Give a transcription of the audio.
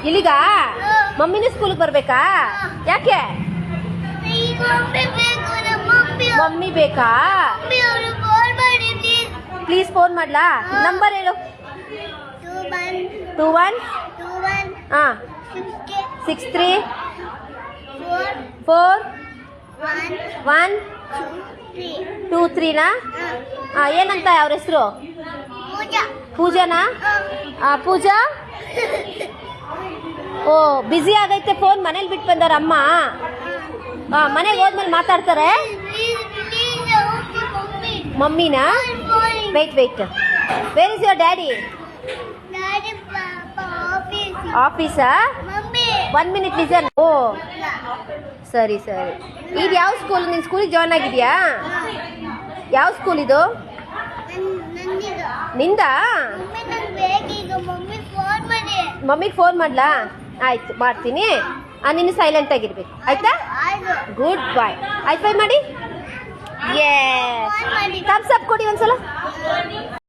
ಇಲ್ಲಿಗ ಮಮ್ಮಿನ ಸ್ಕೂಲ್ಗೆ ಬರ್ಬೇಕಾ? ಯಾಕೆ? ಮಮ್ಮಿ ಬೇಕಾ? ಪ್ಲೀಸ್ ಫೋನ್ ಮಾಡ್ಲಾ? ನಂಬರ್ ಹೇಳು. 21 63 4 1 2 3 ಏನಂತ ಅವ್ರ ಹೆಸರು? ಪೂಜಾನಾ? ಪೂಜಾ ಓ ಬ್ಯುಸಿ ಆಗೈತೆ ಫೋನ್ ಮನೇಲಿ ಬಿಟ್ಟು ಬಂದಾರ ಅಮ್ಮ. ಮನೆಗೆ ಹೋದ್ಮೇಲೆ ಮಾತಾಡ್ತಾರೆ. ಮಮ್ಮಿನಾ? Wait where is your daddy? ಆಫೀಸಾ? 1 minute ಲಿಸನ್. ಓ ಸರಿ. ಇದು ಯಾವ ಸ್ಕೂಲ್? ನಿನ್ನ ಸ್ಕೂಲಿಗೆ ಜಾಯ್ನ್ ಆಗಿದೆಯಾ? ಯಾವ ಸ್ಕೂಲ್ ಇದು? ನಿಂದ? ಮಮ್ಮಿಗೆ ಫೋನ್ ಮಾಡ್ಲಾ? ಆಯ್ತು ಮಾಡ್ತೀನಿ. ನೀನು ಸೈಲೆಂಟ್ ಆಗಿರ್ಬೇಕು ಆಯ್ತಾ? ಗುಡ್ ಬಾಯ್. ಹೈ ಫೈ ಮಾಡಿ. ಥಮ್ಸ್ ಅಪ್ ಕೊಡಿ ಒಂದ್ಸಲ.